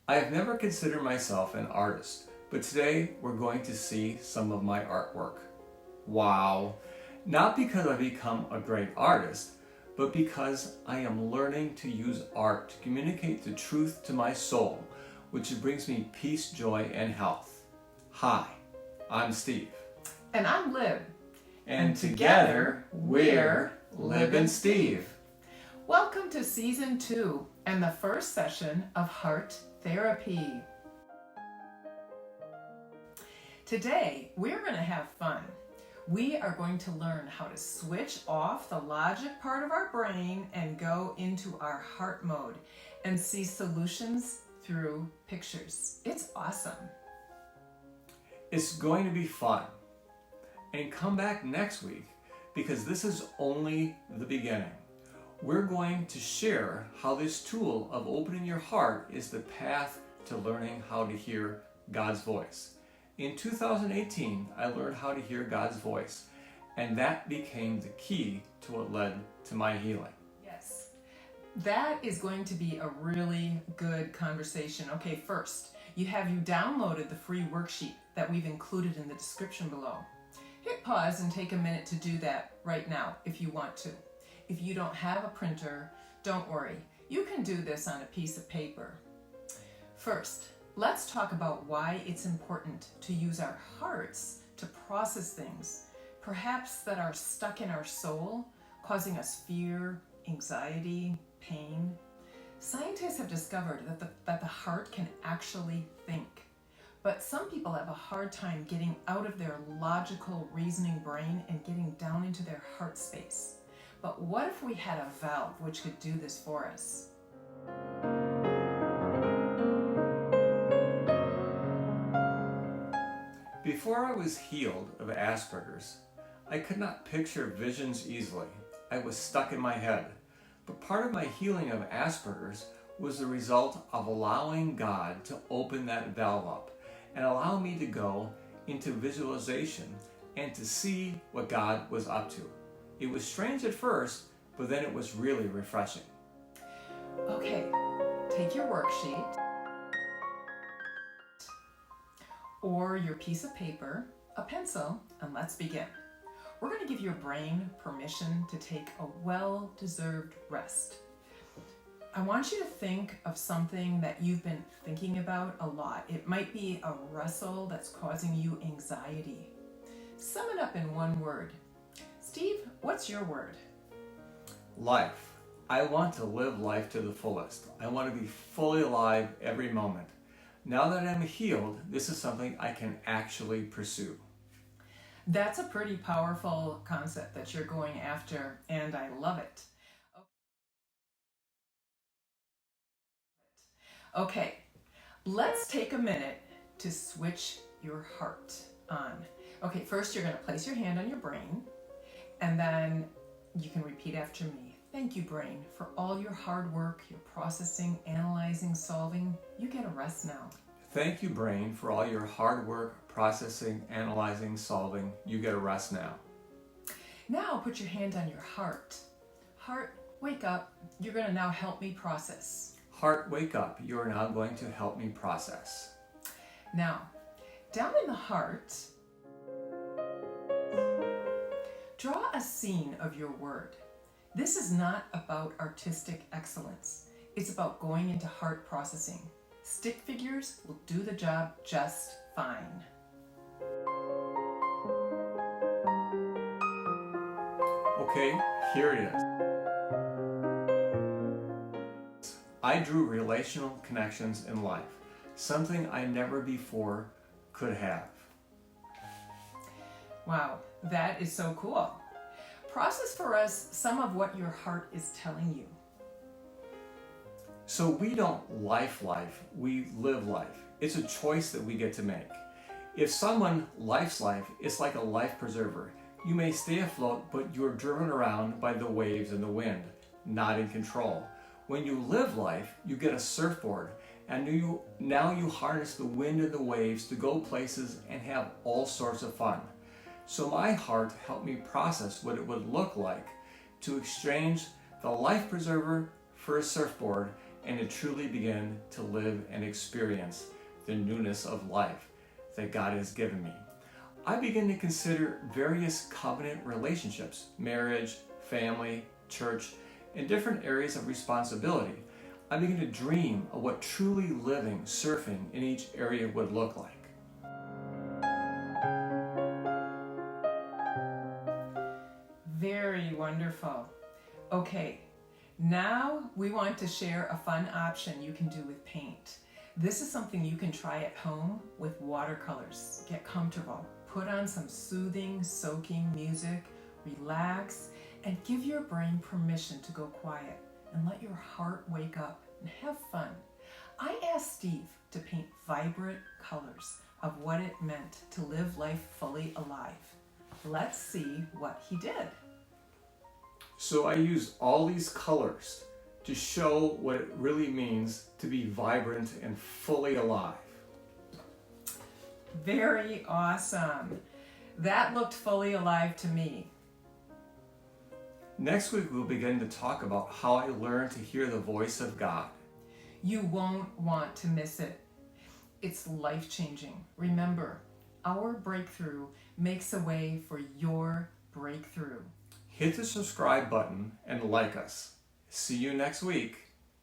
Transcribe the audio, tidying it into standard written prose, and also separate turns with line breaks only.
I have never considered myself an artist, but today we're going to see some of my artwork. Wow! Not because I've become a great artist, but because I am learning to use art to communicate the truth to my soul, which brings me peace, joy, and health. Hi, I'm Steve.
And I'm Lib.
And together, we're Lib and Steve.
Welcome to Season 2 and the first session of Heart Therapy. Today, we're going to have fun. We are going to learn how to switch off the logic part of our brain and go into our heart mode and see solutions through pictures. It's awesome.
It's going to be fun. And come back next week because this is only the beginning. We're going to share how this tool of opening your heart is the path to learning how to hear God's voice. In 2018, I learned how to hear God's voice, and that became the key to what led to my healing.
Yes, that is going to be a really good conversation. Okay, first, you downloaded the free worksheet that we've included in the description below. Hit pause and take a minute to do that right now if you want to. If you don't have a printer, don't worry. You can do this on a piece of paper. First, let's talk about why it's important to use our hearts to process things, perhaps that are stuck in our soul, causing us fear, anxiety, pain. Scientists have discovered that the heart can actually think. But some people have a hard time getting out of their logical reasoning brain and getting down into their heart space. But what if we had a valve which could do this for us?
Before I was healed of Asperger's, I could not picture visions easily. I was stuck in my head. But part of my healing of Asperger's was the result of allowing God to open that valve up and allow me to go into visualization and to see what God was up to. It was strange at first, but then it was really refreshing.
Okay, take your worksheet or your piece of paper, a pencil, and let's begin. We're going to give your brain permission to take a well-deserved rest. I want you to think of something that you've been thinking about a lot. It might be a wrestle that's causing you anxiety. Sum it up in one word. Steve, what's your word?
Life. I want to live life to the fullest. I want to be fully alive every moment. Now that I'm healed, this is something I can actually pursue.
That's a pretty powerful concept that you're going after, and I love it. Okay, let's take a minute to switch your heart on. Okay, first you're going to place your hand on your brain, and then you can repeat after me. Thank you, brain, for all your hard work, your processing, analyzing, solving. You get a rest now.
Thank you, brain, for all your hard work, processing, analyzing, solving. You get a rest now.
Now put your hand on your heart. Heart, wake up. You're going to now help me process.
Heart, wake up. You are now going to help me process.
Now, down in the heart, draw a scene of your word. This is not about artistic excellence. It's about going into heart processing. Stick figures will do the job just fine.
Okay, here it is. I drew relational connections in life, something I never before could have.
Wow, that is so cool. Process for us some of what your heart is telling you.
So we don't life, we live life. It's a choice that we get to make. If someone life, it's like a life preserver. You may stay afloat, but you're driven around by the waves and the wind, not in control. When you live life, you get a surfboard, and now you harness the wind and the waves to go places and have all sorts of fun. So my heart helped me process what it would look like to exchange the life preserver for a surfboard and to truly begin to live and experience the newness of life that God has given me. I begin to consider various covenant relationships, marriage, family, church, and different areas of responsibility. I begin to dream of what truly living, surfing in each area would look like.
Very wonderful. Okay, now we want to share a fun option you can do with paint. This is something you can try at home with watercolors. Get comfortable. Put on some soothing, soaking music, relax, and give your brain permission to go quiet and let your heart wake up and have fun. I asked Steve to paint vibrant colors of what it meant to live life fully alive. Let's see what he did.
So I used all these colors to show what it really means to be vibrant and fully alive.
Very awesome. That looked fully alive to me.
Next week we'll begin to talk about how I learned to hear the voice of God.
You won't want to miss it. It's life-changing. Remember, our breakthrough makes a way for your breakthrough.
Hit the subscribe button and like us. See you next week.